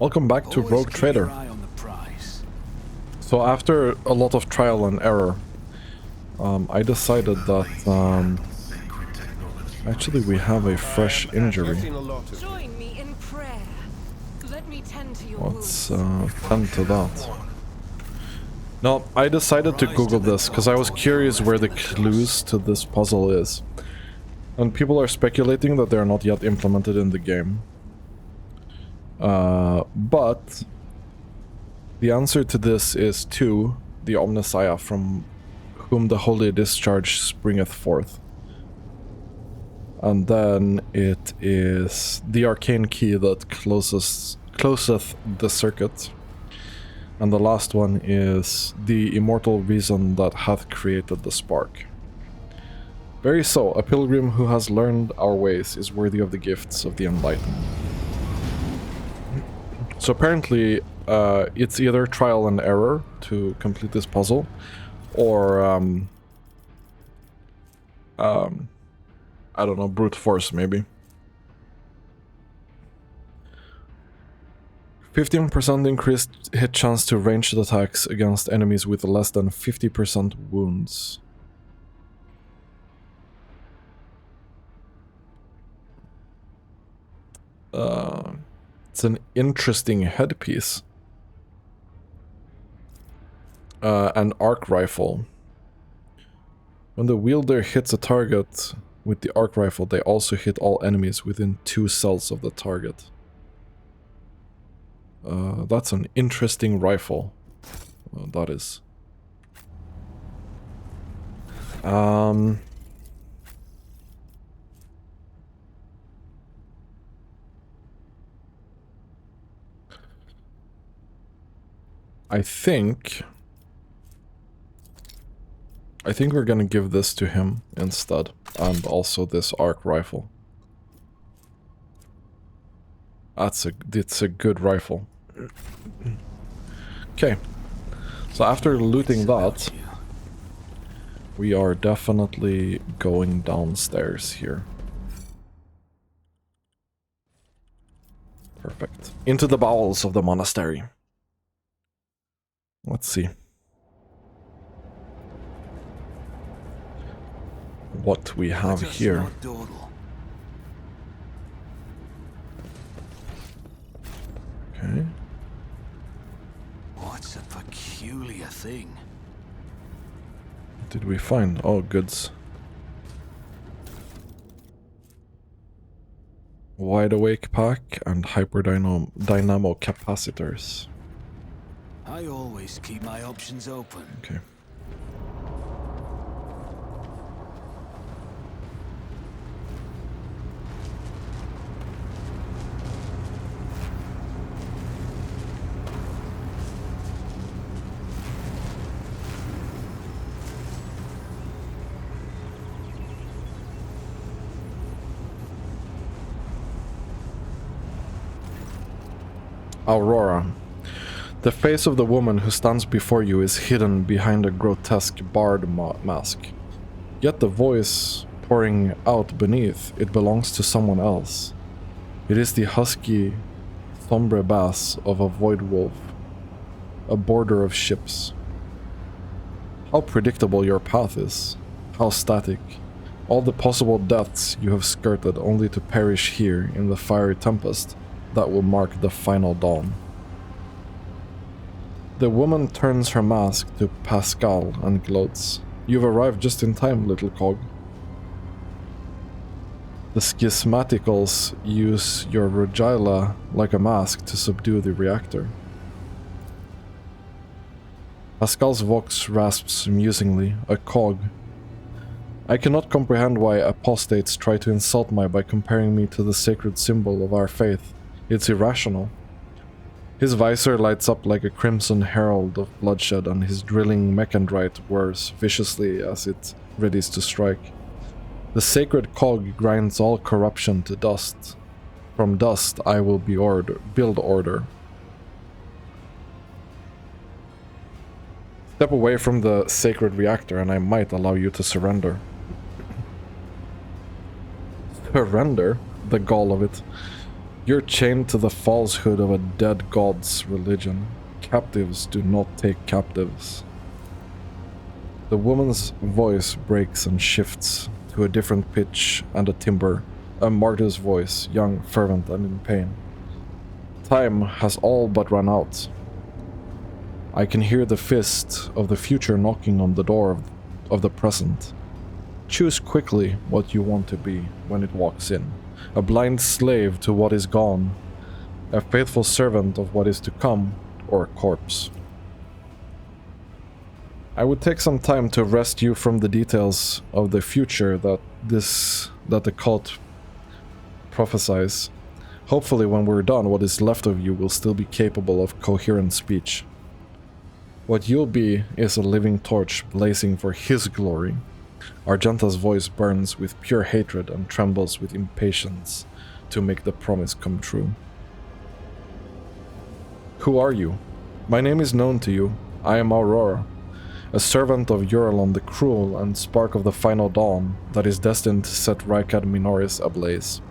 Welcome back to Rogue Trader. So after a lot of trial and error, I decided that actually we have a fresh injury. Join me in prayer. Let me tend to your Let's tend to that. No, I decided to Google this because I was curious where the clues to this puzzle is. And people are speculating that they're not yet implemented in the game. But the answer to this is 2, the Omnissiah, from whom the holy discharge springeth forth. And then it is the arcane key that closeth the circuit. And the last one is the immortal reason that hath created the spark. Very so, a pilgrim who has learned our ways is worthy of the gifts of the enlightened. So apparently, it's either trial and error to complete this puzzle, or I don't know, brute force maybe. 15% increased hit chance to ranged attacks against enemies with less than 50% wounds. It's an interesting headpiece. An arc rifle. When the wielder hits a target with the arc rifle, they also hit all enemies within 2 cells of the target. That's an interesting rifle. That is. I think we're gonna give this to him instead, and also this arc rifle. It's a good rifle. Okay, so after looting that, we are definitely going downstairs here. Perfect. Into the bowels of the monastery. Let's see what we have here. Okay. What's a peculiar thing? What did we find? Oh, goods. Wide awake pack and dynamo capacitors. I always keep my options open. Okay. Aurora. The face of the woman who stands before you is hidden behind a grotesque barred mask. Yet the voice pouring out beneath, it belongs to someone else. It is the husky, sombre bass of a void wolf, a border of ships. How predictable your path is, how static. All the possible deaths you have skirted only to perish here in the fiery tempest that will mark the final dawn. The woman turns her mask to Pascal and gloats. You've arrived just in time, little cog. The schismaticals use your regila like a mask to subdue the reactor. Pascal's vox rasps musingly, a cog. I cannot comprehend why apostates try to insult me by comparing me to the sacred symbol of our faith. It's irrational. His visor lights up like a crimson herald of bloodshed, and his drilling mechandrite whirs viciously as it readies to strike. The sacred cog grinds all corruption to dust. From dust I will build order. Step away from the sacred reactor and I might allow you to surrender. Surrender? The gall of it. You're chained to the falsehood of a dead god's religion. Captives do not take captives. The woman's voice breaks and shifts to a different pitch and a timbre, a martyr's voice, young, fervent, and in pain. Time has all but run out. I can hear the fist of the future knocking on the door of the present. Choose quickly what you want to be when it walks in. A blind slave to what is gone, a faithful servant of what is to come, or a corpse. I would take some time to wrest you from the details of the future that the cult prophesies. Hopefully when we're done, what is left of you will still be capable of coherent speech. What you'll be is a living torch blazing for his glory. Argenta's voice burns with pure hatred and trembles with impatience to make the promise come true. Who are you? My name is known to you. I am Aurora, a servant of Euralon the Cruel and spark of the final dawn that is destined to set Rykad Minoris ablaze.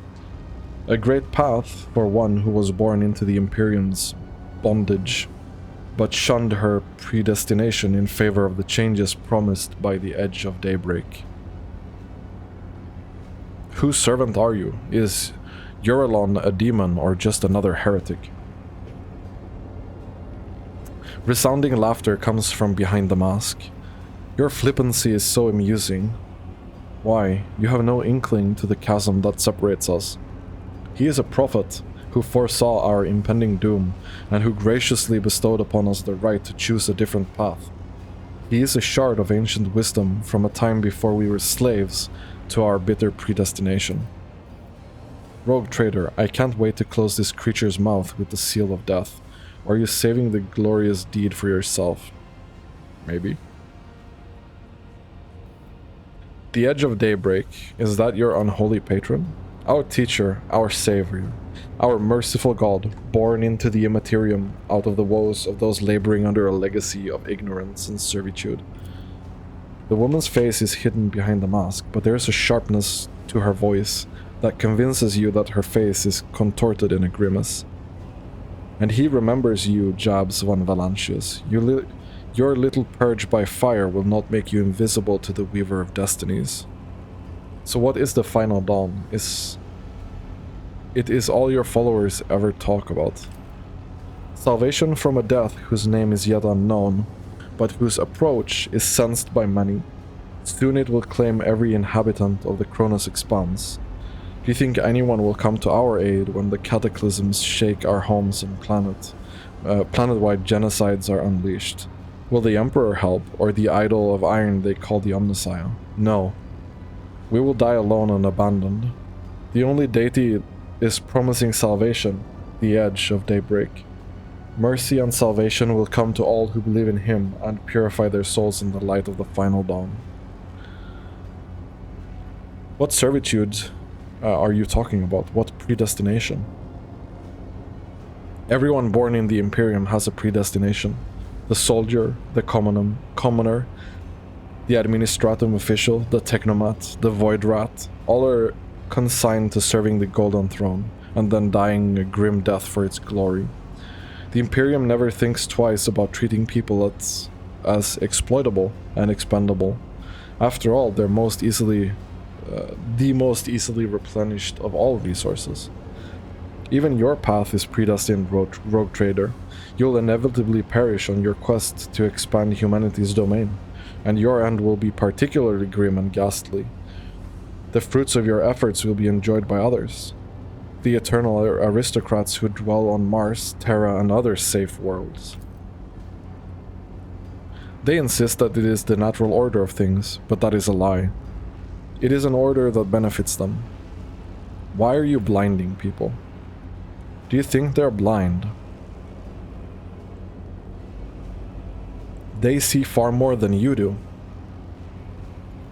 A great path for one who was born into the Imperium's bondage, but shunned her predestination in favor of the changes promised by the edge of daybreak. Whose servant are you? Is Euralon a demon or just another heretic? Resounding laughter comes from behind the mask. Your flippancy is so amusing. Why, you have no inkling to the chasm that separates us. He is a prophet who foresaw our impending doom and who graciously bestowed upon us the right to choose a different path. He is a shard of ancient wisdom from a time before we were slaves to our bitter predestination. Rogue trader, I can't wait to close this creature's mouth with the seal of death. Are you saving the glorious deed for yourself? Maybe. The edge of daybreak, is that your unholy patron? Our teacher, our savior, our merciful god, born into the immaterium out of the woes of those laboring under a legacy of ignorance and servitude. The woman's face is hidden behind the mask, but there is a sharpness to her voice that convinces you that her face is contorted in a grimace. And he remembers you, Jabs von Valancius. Your little purge by fire will not make you invisible to the Weaver of Destinies. So what is the final dawn? It is all your followers ever talk about. Salvation from a death whose name is yet unknown, but whose approach is sensed by many. Soon it will claim every inhabitant of the Kronus Expanse. Do you think anyone will come to our aid when the cataclysms shake our homes and planet? Planet-wide genocides are unleashed. Will the Emperor help, or the idol of iron they call the Omnissiah? No. We will die alone and abandoned. The only deity is promising salvation, the edge of daybreak. Mercy and salvation will come to all who believe in him and purify their souls in the light of the final dawn. What servitude are you talking about? What predestination? Everyone born in the Imperium has a predestination. The soldier, the commoner, the administratum official, the technomat, the void rat, all are consigned to serving the Golden Throne, and then dying a grim death for its glory. The Imperium never thinks twice about treating people as exploitable and expendable. After all, they're the most easily replenished of all resources. Even your path is predestined, rogue trader. You'll inevitably perish on your quest to expand humanity's domain, and your end will be particularly grim and ghastly. The fruits of your efforts will be enjoyed by others. The eternal aristocrats who dwell on Mars, Terra, and other safe worlds. They insist that it is the natural order of things, but that is a lie. It is an order that benefits them. Why are you blinding people? Do you think they're blind? They see far more than you do.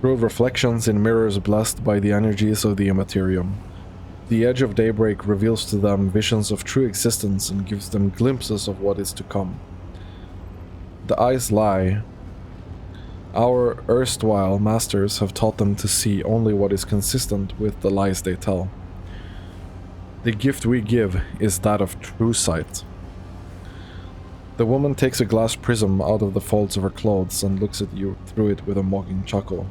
Through reflections in mirrors blessed by the energies of the Immaterium, the edge of daybreak reveals to them visions of true existence and gives them glimpses of what is to come. The eyes lie. Our erstwhile masters have taught them to see only what is consistent with the lies they tell. The gift we give is that of true sight. The woman takes a glass prism out of the folds of her clothes and looks at you through it with a mocking chuckle.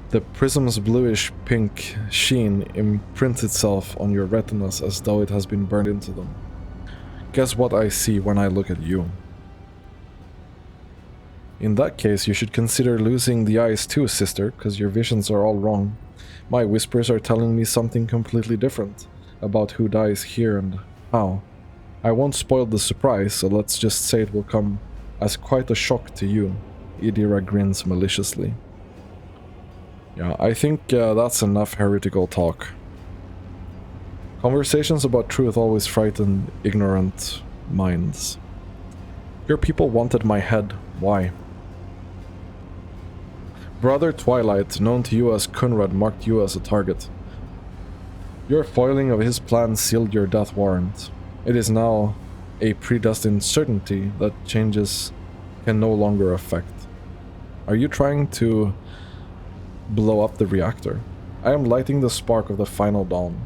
The prism's bluish-pink sheen imprints itself on your retinas as though it has been burned into them. Guess what I see when I look at you? In that case, you should consider losing the eyes too, sister, because your visions are all wrong. My whispers are telling me something completely different about who dies here and how. I won't spoil the surprise, so let's just say it will come as quite a shock to you. Idira grins maliciously. Yeah, I think that's enough heretical talk. Conversations about truth always frighten ignorant minds. Your people wanted my head. Why? Brother Twilight, known to you as Kunrad, marked you as a target. Your foiling of his plan sealed your death warrant. It is now a predestined certainty that changes can no longer affect. Are you trying to blow up the reactor? I am lighting the spark of the final dawn.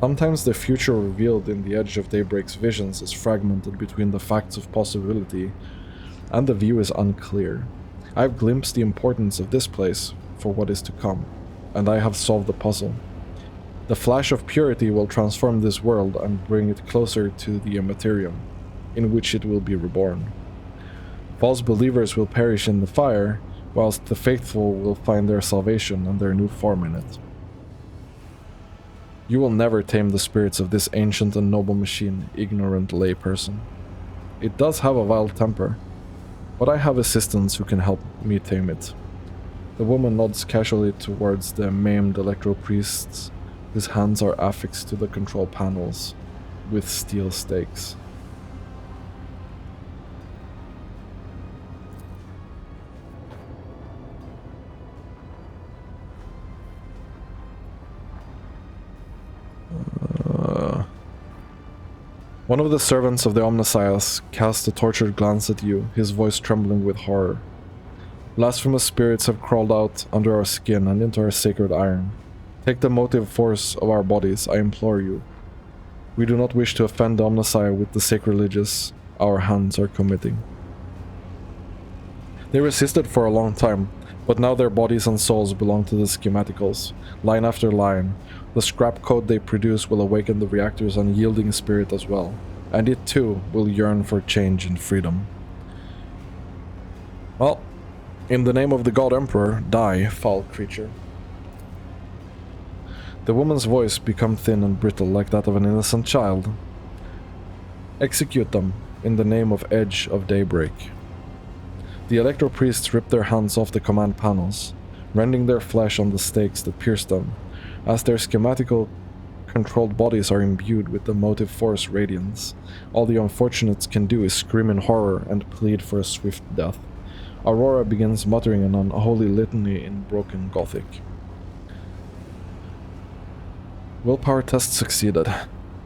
Sometimes the future revealed in the edge of daybreak's visions is fragmented between the facts of possibility, and the view is unclear. I have glimpsed the importance of this place for what is to come, and I have solved the puzzle. The flash of purity will transform this world and bring it closer to the Imperium, in which it will be reborn. False believers will perish in the fire, whilst the faithful will find their salvation and their new form in it. You will never tame the spirits of this ancient and noble machine, ignorant layperson. It does have a vile temper, but I have assistants who can help me tame it. The woman nods casually towards the maimed electro-priests, whose hands are affixed to the control panels with steel stakes. One of the servants of the Omnissiahs casts a tortured glance at you, his voice trembling with horror. Blasphemous spirits have crawled out under our skin and into our sacred iron. Take the motive force of our bodies, I implore you. We do not wish to offend the Omnissiah with the sacrilegious our hands are committing. They resisted for a long time, but now their bodies and souls belong to the schematicals, line after line. The scrap code they produce will awaken the reactor's unyielding spirit as well, and it too will yearn for change and freedom. Well, in the name of the God Emperor, die, foul creature. The woman's voice became thin and brittle like that of an innocent child. Execute them in the name of Edge of Daybreak. The electro-priests rip their hands off the command panels, rending their flesh on the stakes that pierce them, as their schematical controlled bodies are imbued with the motive force radiance. All the unfortunates can do is scream in horror and plead for a swift death. Aurora begins muttering an unholy litany in broken Gothic. Willpower test succeeded.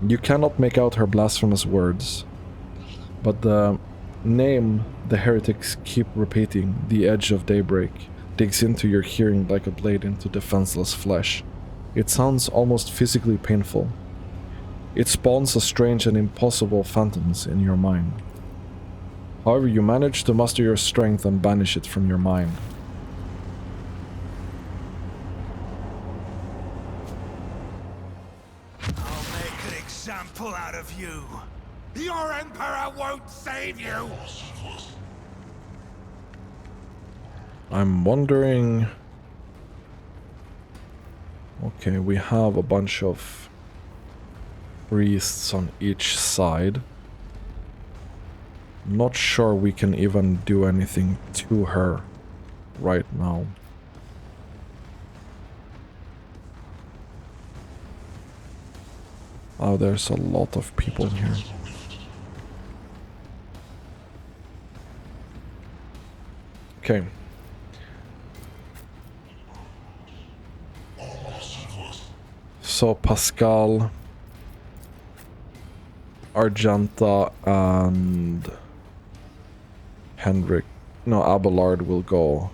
You cannot make out her blasphemous words, but the name the heretics keep repeating, the Edge of Daybreak, digs into your hearing like a blade into defenseless flesh. It sounds almost physically painful. It spawns a strange and impossible phantoms in your mind. However, you manage to muster your strength and banish it from your mind. I'll make an example out of you. Your Emperor won't save you! I'm wondering... Okay, we have a bunch of priests on each side. Not sure we can even do anything to her right now. Oh, there's a lot of people here. Okay. So Pascal, Argenta, and Abelard will go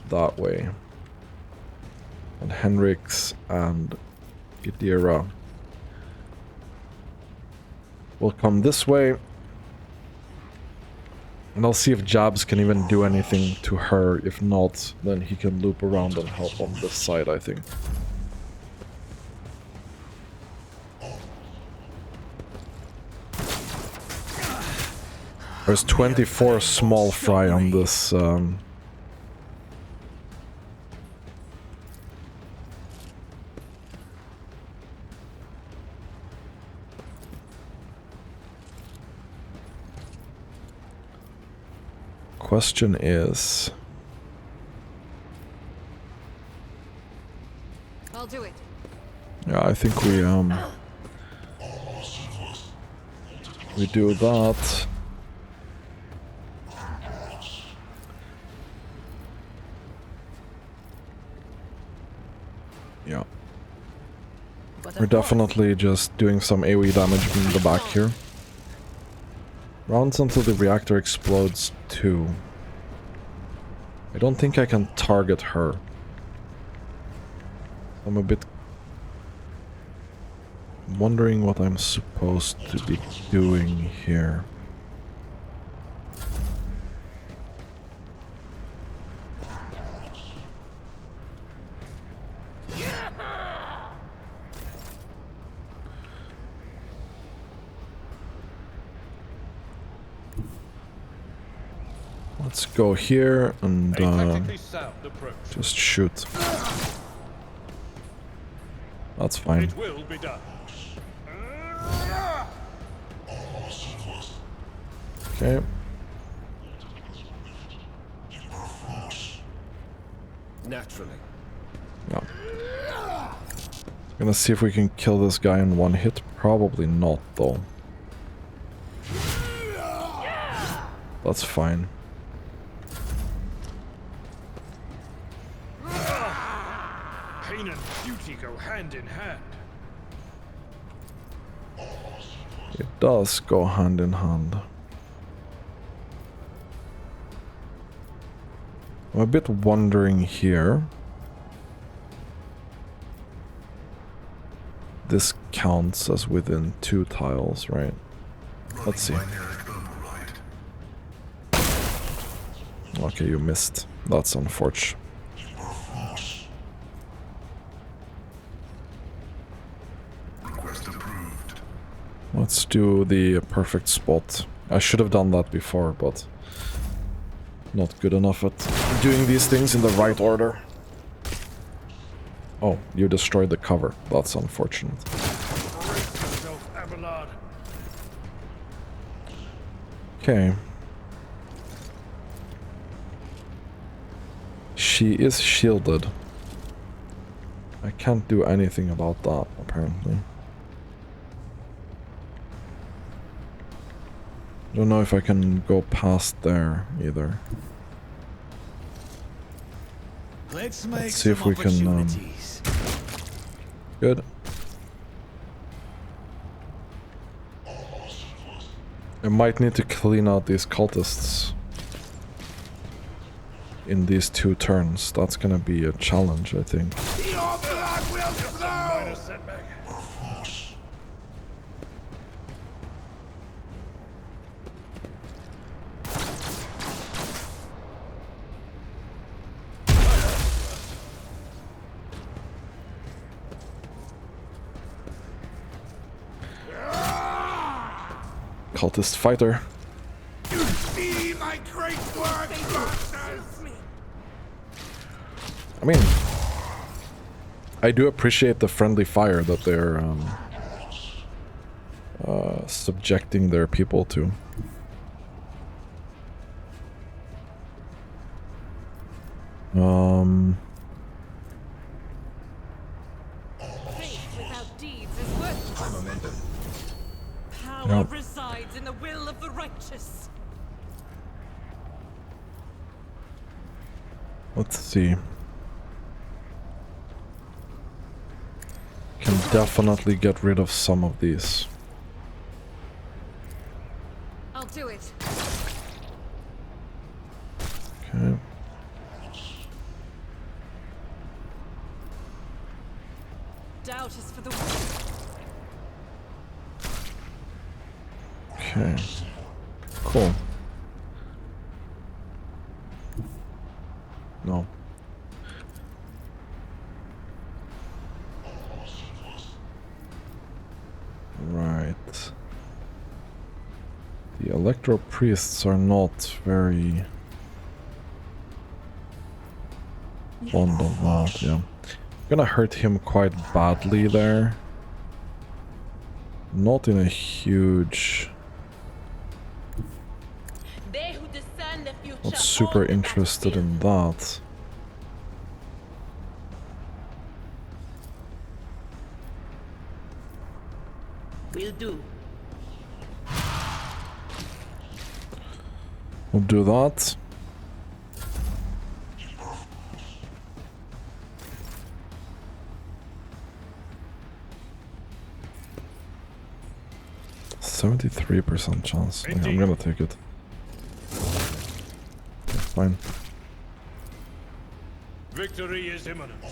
that way. And Henrik's and Idira will come this way. And I'll see if Jabs can even do anything to her. If not, then he can loop around and help on this side, I think. There's 24 small fry on this. Question is... I'll do it. Yeah, I think we do that. Yeah. We're definitely just doing some AoE damage in the back here. Rounds until the reactor explodes too. I don't think I can target her. I'm a bit wondering what I'm supposed to be doing here. Let's go here and just shoot. That's fine. It will be done. Okay. Naturally. Yeah. Gonna see if we can kill this guy in one hit. Probably not, though. That's fine. Pain and beauty go hand in hand. It does go hand in hand. I'm a bit wondering here. This counts as within 2 tiles, right? Let's see. Okay, you missed. That's unfortunate. Let's do the perfect spot. I should have done that before, but not good enough at doing these things in the right order. Oh, you destroyed the cover. That's unfortunate. Okay. She is shielded. I can't do anything about that, apparently. Don't know if I can go past there either. Let's see if we can. Good. I might need to clean out these cultists in these 2 turns. That's gonna be a challenge, I think. Cultist fighter. You see my great work, I mean, I do appreciate the friendly fire that they're subjecting their people to. Faith without deeds is worthless. Power Yep. resides in the will of the righteous. Let's see. Can definitely get rid of some of these. I'll do it. Okay. doubt is for the Okay. Cool. No. Right. The electro priests are not very fond of that, yeah. Gonna hurt him quite badly there. Not in a huge... They who discern the future Not super hold the interested in battlefield. that. Will do. We'll do that. %73% chance. Okay, I'm gonna take it. Okay, fine. Victory is imminent.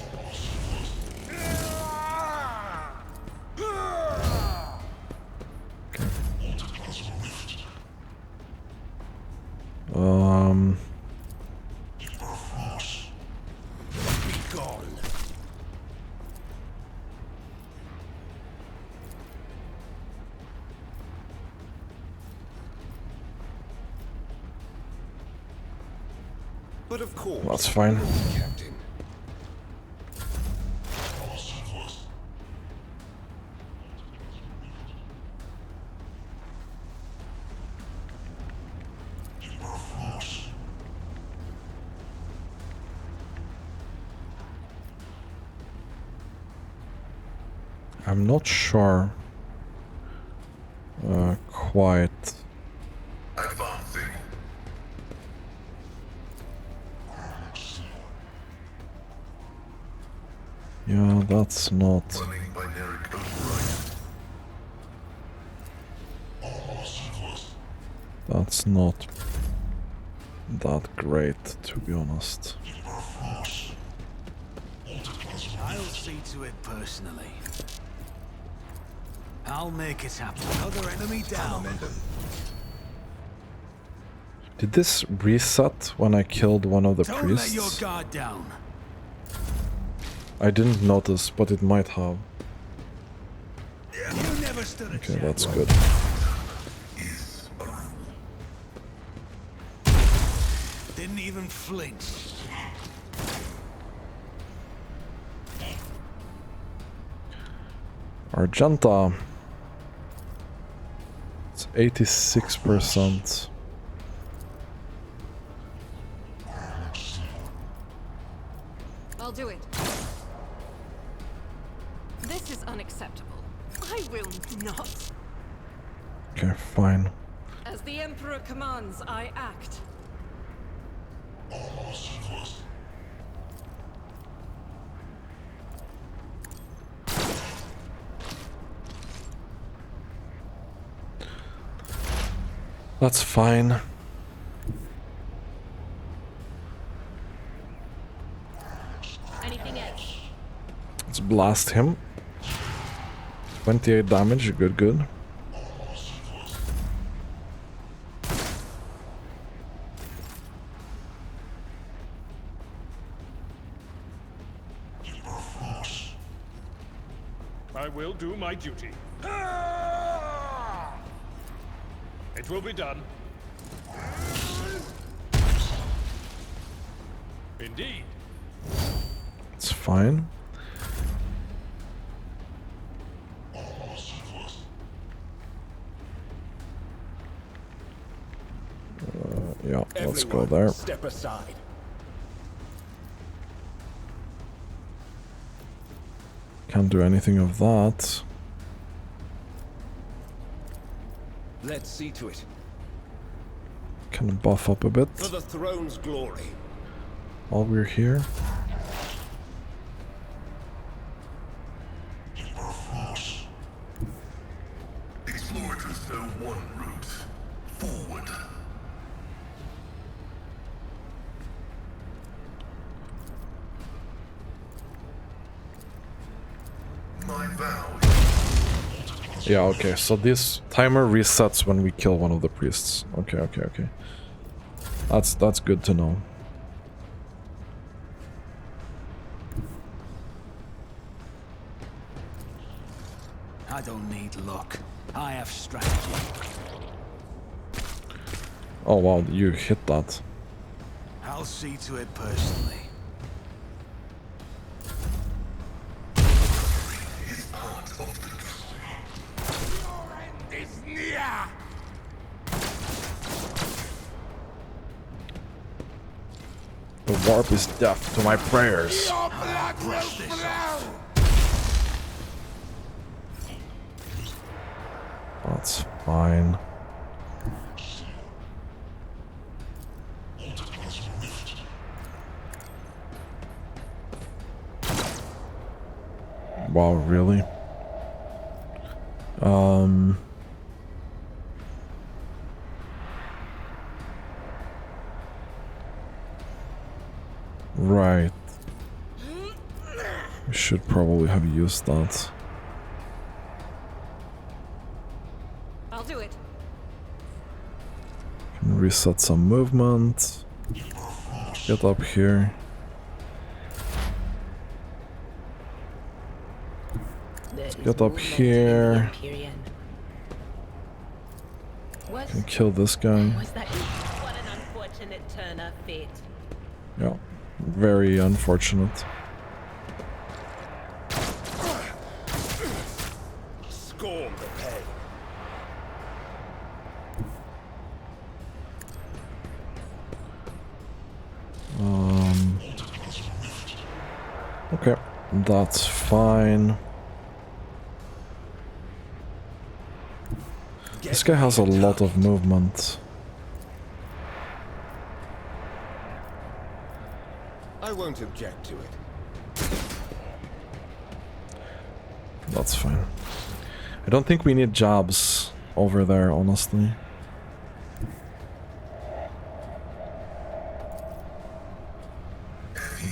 Be gone. But of course. That's fine. Captain. I'm not sure quite. Advancing. Yeah, that's not. Running binary override. That's not that great, to be honest. I'll see to it personally. I'll make it happen. Another enemy down. Did this reset when I killed one of the Don't let your priests? guard down. I didn't notice, but it might have. You never stood a Okay, chance. that's good. Didn't even flinch. Argenta. It's 86%. I'll do it. This is unacceptable. I will not. Okay, fine. As the Emperor commands, I act. That's fine. Anything else? Let's blast him. 28 damage, good, good. I will do my duty. It will be done. Indeed. It's fine. Yeah, let's go there. Step aside. Can't do anything of that. Let's see to it. Can buff up a bit For the throne's glory. while we're here. Explorators know one route. Forward. Yeah, okay, so this timer resets when we kill one of the priests. Okay, okay, okay. That's good to know. I don't need luck. I have strategy. Oh wow, you hit that. I'll see to it personally. Your end is near! The warp is deaf to my prayers. Your blood will flow! That's fine. Wow, really? Right. We should probably have used that. I'll do it. Can reset some movement. Get up here. Let's get up here. Can kill this guy. What an unfortunate turn of fate. Yeah, very unfortunate. Scorn the pay. Okay, that's fine. This guy has a lot of movement. I won't object to it. That's fine. I don't think we need jabs over there, honestly.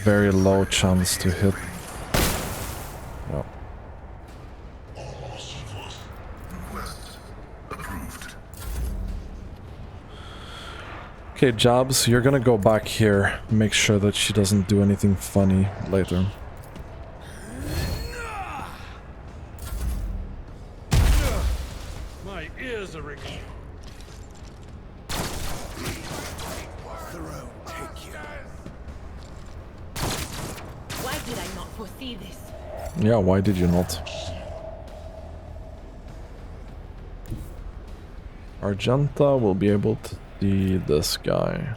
Very low chance to hit. Yeah. Okay, jabs, you're gonna go back here. Make sure that she doesn't do anything funny later. My ears are ringing. Why did I not foresee this? Yeah, why did you not? Argenta will be able to see this guy.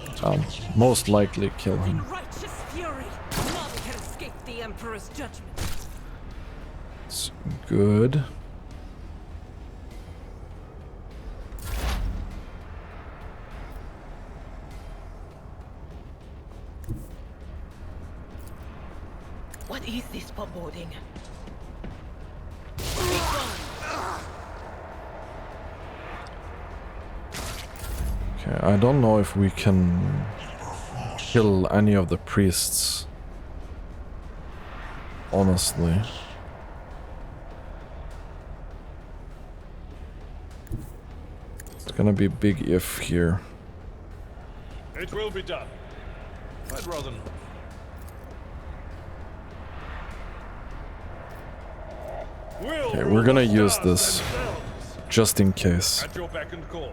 Most likely kill him. In righteous fury, none can escape the Emperor's judgment. It's good. What is this foreboding? Okay, I don't know if we can kill any of the priests. Honestly. It's gonna be a big if here. It will be done. I'd rather not. Okay, we're gonna use this just in case. At your beck and call.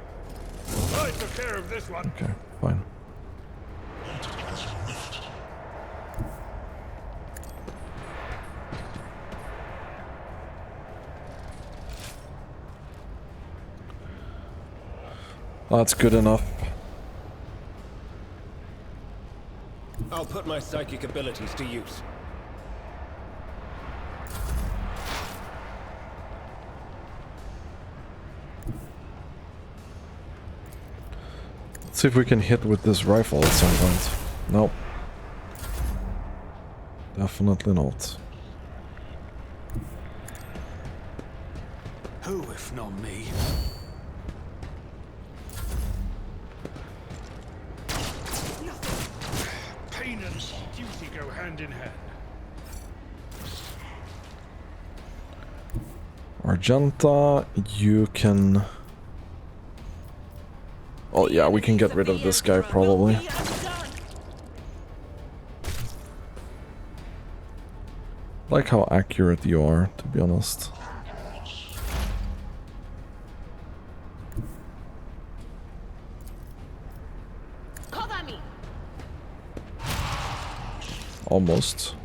I took care of this one. Okay, fine. That's good enough. I'll put my psychic abilities to use. Let's see if we can hit with this rifle at some point. Nope. Definitely not. Who, if not me? Pain and duty go hand in hand. Argenta, you can... Oh yeah, we can get rid of this guy probably. Like how accurate you are, to be honest. Cover me. Almost.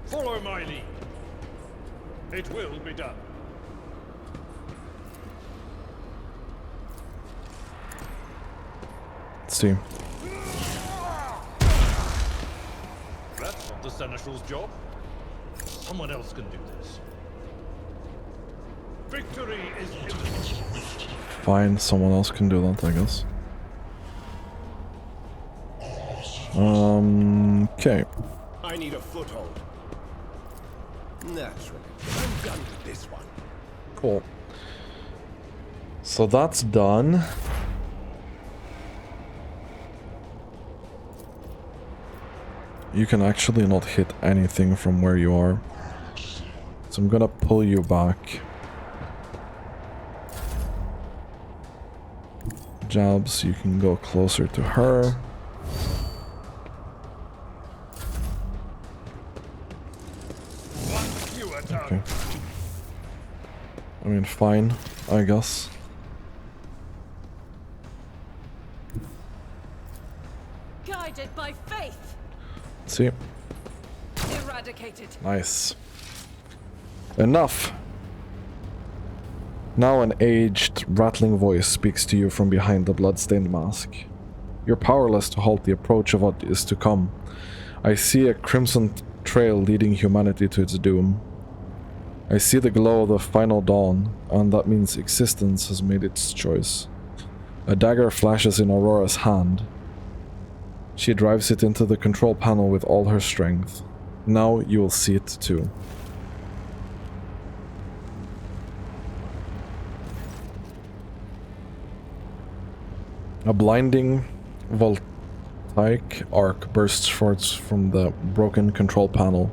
Follow my lead. It will be done. Let's see. That's not the Seneschal's job. Someone else can do this. Victory is imminent. Fine, someone else can do that, I guess. Okay. I need a foothold. Naturally. I'm done with this one. Cool. So that's done. You can actually not hit anything from where you are. So I'm gonna pull you back. Jabs, you can go closer to her. Okay. I mean, fine, I guess. Guided by faith. See? Eradicated. Nice. Enough! Now an aged, rattling voice speaks to you from behind the blood-stained mask. You're powerless to halt the approach of what is to come. I see a crimson trail leading humanity to its doom. I see the glow of the final dawn, and that means existence has made its choice. A dagger flashes in Aurora's hand. She drives it into the control panel with all her strength. Now you will see it too. A blinding voltaic arc bursts forth from the broken control panel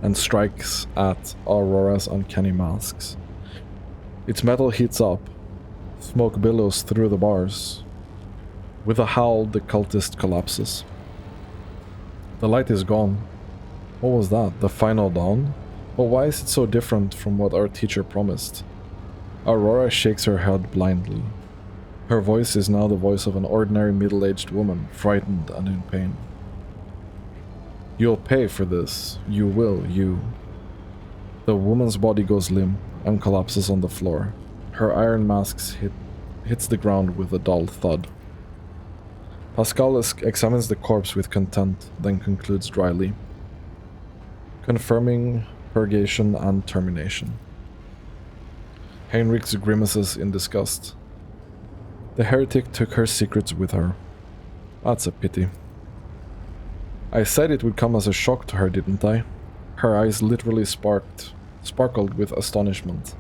and strikes at Aurora's uncanny masks. Its metal heats up. Smoke billows through the bars. With a howl, the cultist collapses. The light is gone. What was that? The final dawn? But why is it so different from what our teacher promised? Aurora shakes her head blindly. Her voice is now the voice of an ordinary middle-aged woman, frightened and in pain. You'll pay for this. You will, you. The woman's body goes limp and collapses on the floor. Her iron mask hits the ground with a dull thud. Pascal examines the corpse with contempt, then concludes dryly, confirming purgation and termination. Heinrich grimaces in disgust. The heretic took her secrets with her. That's a pity. I said it would come as a shock to her, didn't I? Her eyes literally sparkled with astonishment.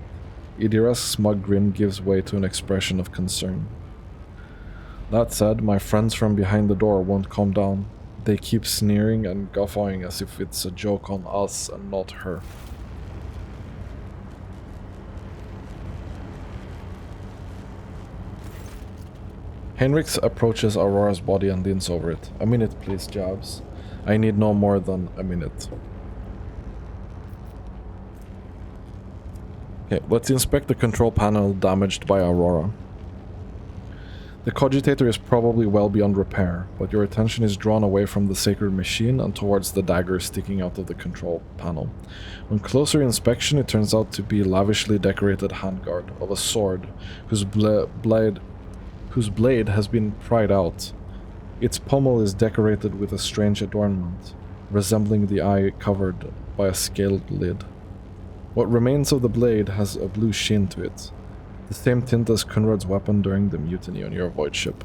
Idira's smug grin gives way to an expression of concern. That said, my friends from behind the door won't calm down. They keep sneering and guffawing as if it's a joke on us and not her. Heinrich approaches Aurora's body and leans over it. A minute, please, Jabs. I need no more than a minute. Okay, let's inspect the control panel damaged by Aurora. The cogitator is probably well beyond repair, but your attention is drawn away from the sacred machine and towards the dagger sticking out of the control panel. On closer inspection, it turns out to be a lavishly decorated handguard of a sword whose blade has been pried out. Its pommel is decorated with a strange adornment, resembling the eye covered by a scaled lid. What remains of the blade has a blue sheen to it, the same tint as Conrad's weapon during the mutiny on your void ship.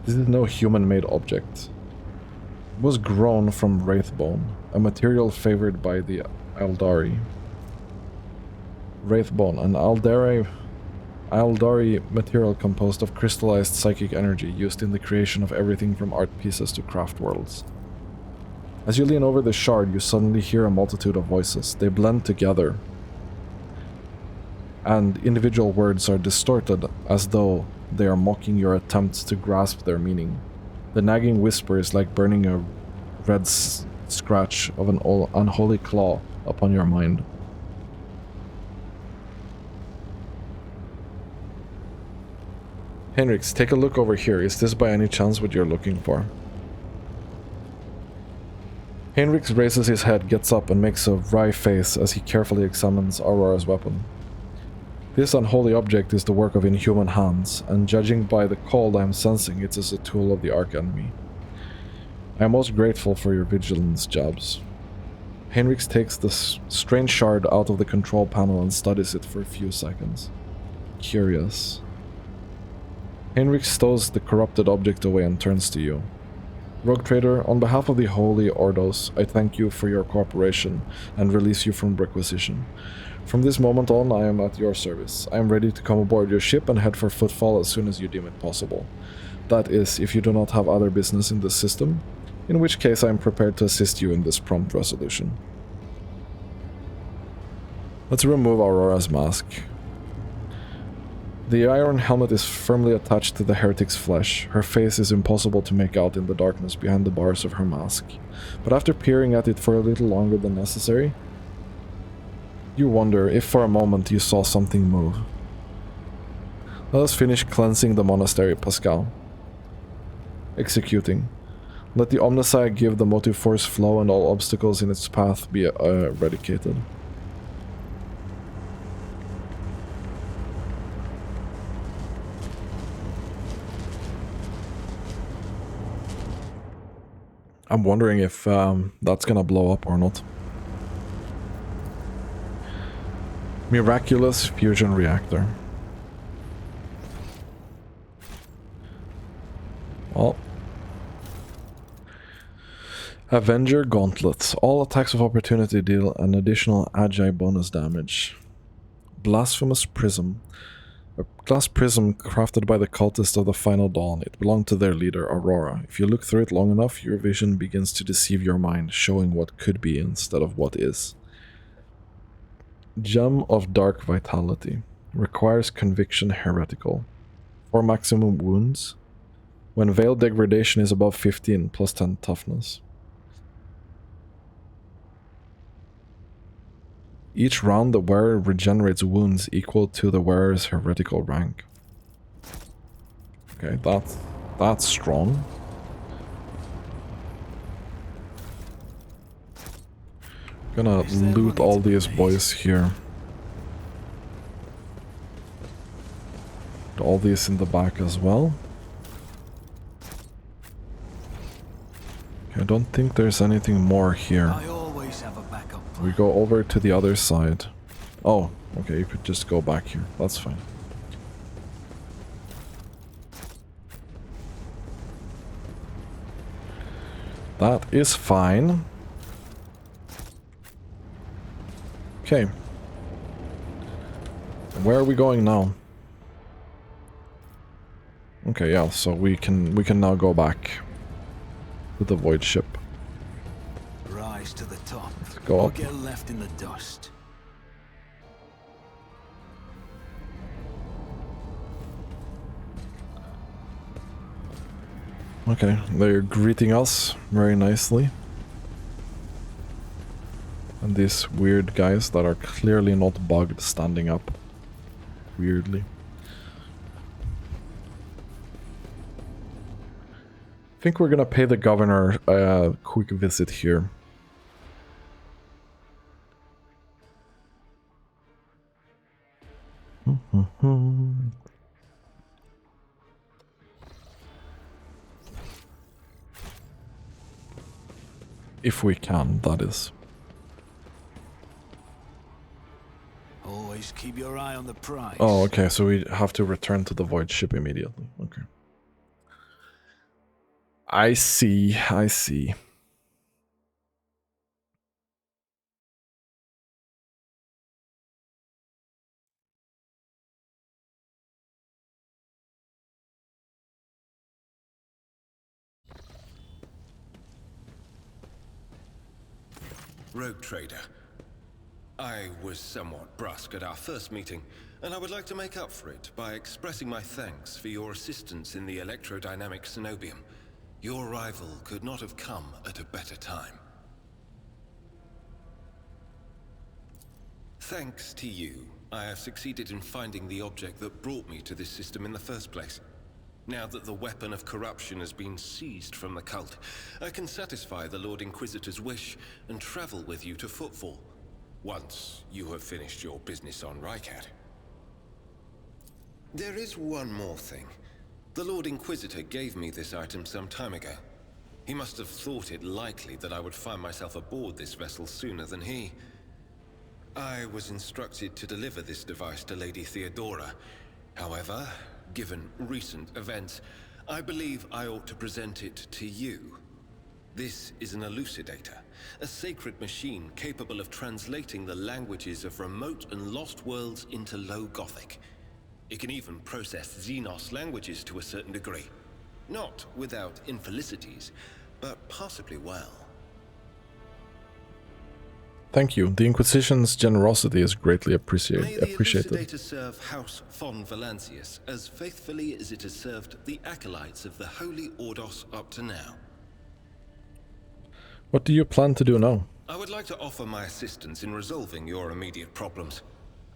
This is no human-made object. It was grown from wraithbone, a material favored by the Aldari. Wraithbone, an Aldari material composed of crystallized psychic energy used in the creation of everything from art pieces to craft worlds. As you lean over the shard, you suddenly hear a multitude of voices. They blend together, and individual words are distorted as though they are mocking your attempts to grasp their meaning. The nagging whisper is like burning a red scratch of an unholy claw upon your mind. Henrix, take a look over here. Is this by any chance what you're looking for? Henrix raises his head, gets up, and makes a wry face as he carefully examines Aurora's weapon. This unholy object is the work of inhuman hands, and judging by the cold I am sensing, it is a tool of the Archenemy. I am most grateful for your vigilance, Jabs. Henrix takes the strange shard out of the control panel and studies it for a few seconds. Curious. Henrix stows the corrupted object away and turns to you. Rogue Trader, on behalf of the Holy Ordos, I thank you for your cooperation and release you from requisition. From this moment on, I am at your service. I am ready to come aboard your ship and head for Footfall as soon as you deem it possible. That is, if you do not have other business in this system, in which case I am prepared to assist you in this prompt resolution. Let's remove Aurora's mask. The iron helmet is firmly attached to the heretic's flesh. Her face is impossible to make out in the darkness behind the bars of her mask. But after peering at it for a little longer than necessary, you wonder if for a moment you saw something move. Let us finish cleansing the monastery, Pascal. Executing. Let the Omnissiah give the motive force flow and all obstacles in its path be eradicated. I'm wondering if that's gonna blow up or not. Miraculous fusion reactor. Well. Avenger Gauntlets. All attacks of opportunity deal an additional agi bonus damage. Blasphemous Prism. A glass prism crafted by the cultists of the Final Dawn. It belonged to their leader, Aurora. If you look through it long enough, your vision begins to deceive your mind, showing what could be instead of what is. Gem of Dark Vitality. Requires Conviction Heretical. 4 maximum wounds. When Veil Degradation is above 15, plus 10 toughness. Each round, the wearer regenerates wounds equal to the wearer's heretical rank. Okay, that's strong. Gonna loot all these boys here. Put all these in the back as well. Okay, I don't think there's anything more here. We go over to the other side. Oh, okay, you could just go back here. That's fine. That is fine. Okay. Where are we going now? Okay, yeah, so we can now go back to the void ship. Rise to the top. Let's go up. Get left in the dust. Okay, they're greeting us very nicely. And these weird guys that are clearly not bugged standing up. Weirdly. I think we're gonna pay the governor a quick visit here. If we can, that is. Always keep your eye on the prize. Oh, okay, so we have to return to the void ship immediately. Okay. I see, I see. Rogue trader. I was somewhat brusque at our first meeting, and I would like to make up for it by expressing my thanks for your assistance in the electrodynamic cenobium. Your arrival could not have come at a better time. Thanks to you, I have succeeded in finding the object that brought me to this system in the first place. Now that the weapon of corruption has been seized from the cult, I can satisfy the Lord Inquisitor's wish and travel with you to Footfall, once you have finished your business on Rycat. There is one more thing. The Lord Inquisitor gave me this item some time ago. He must have thought it likely that I would find myself aboard this vessel sooner than he. I was instructed to deliver this device to Lady Theodora. However, given recent events, I believe I ought to present it to you. This is an elucidator, a sacred machine capable of translating the languages of remote and lost worlds into Low Gothic. It can even process Xenos languages to a certain degree. Not without infelicities, but possibly well. Thank you. The Inquisition's generosity is greatly May appreciated. the elucidator serve House von Valancius as faithfully as it has served the acolytes of the Holy Ordos up to now. What do you plan to do now? I would like to offer my assistance in resolving your immediate problems.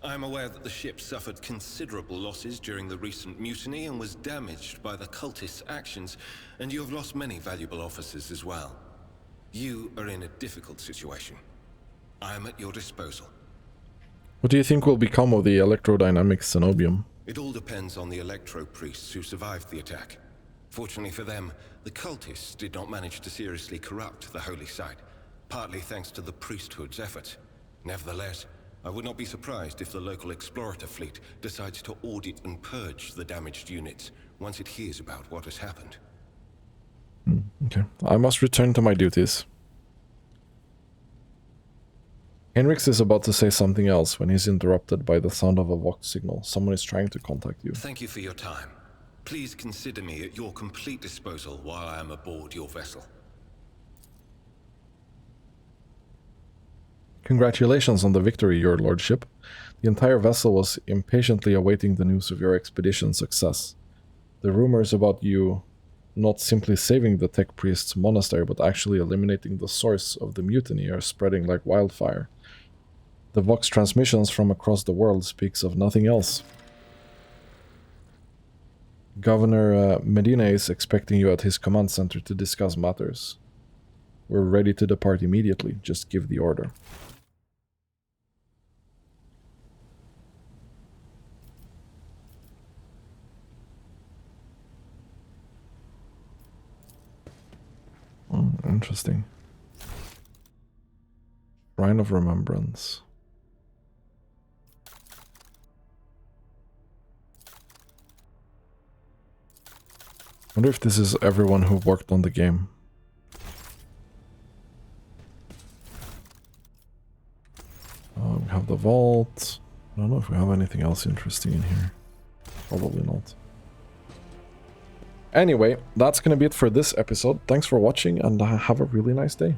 I am aware that the ship suffered considerable losses during the recent mutiny and was damaged by the cultists' actions, and you have lost many valuable officers as well. You are in a difficult situation. I am at your disposal. What do you think will become of the electrodynamic cenobium? It all depends on the electro-priests who survived the attack. Fortunately for them, the cultists did not manage to seriously corrupt the holy site, partly thanks to the priesthood's efforts. Nevertheless, I would not be surprised if the local explorator fleet decides to audit and purge the damaged units once it hears about what has happened. Okay, I must return to my duties. Henrix is about to say something else when he's interrupted by the sound of a vox signal. Someone is trying to contact you. Thank you for your time. Please consider me at your complete disposal while I am aboard your vessel. Congratulations on the victory, your lordship. The entire vessel was impatiently awaiting the news of your expedition's success. The rumors about you not simply saving the tech priest's monastery, but actually eliminating the source of the mutiny are spreading like wildfire. The vox transmissions from across the world speaks of nothing else. Governor Medina is expecting you at his command center to discuss matters. We're ready to depart immediately. Just give the order. Interesting. Shrine of Remembrance. Wonder if this is everyone who worked on the game. We have the vault. I don't know if we have anything else interesting in here. Probably not. Anyway, that's gonna be it for this episode. Thanks for watching and have a really nice day.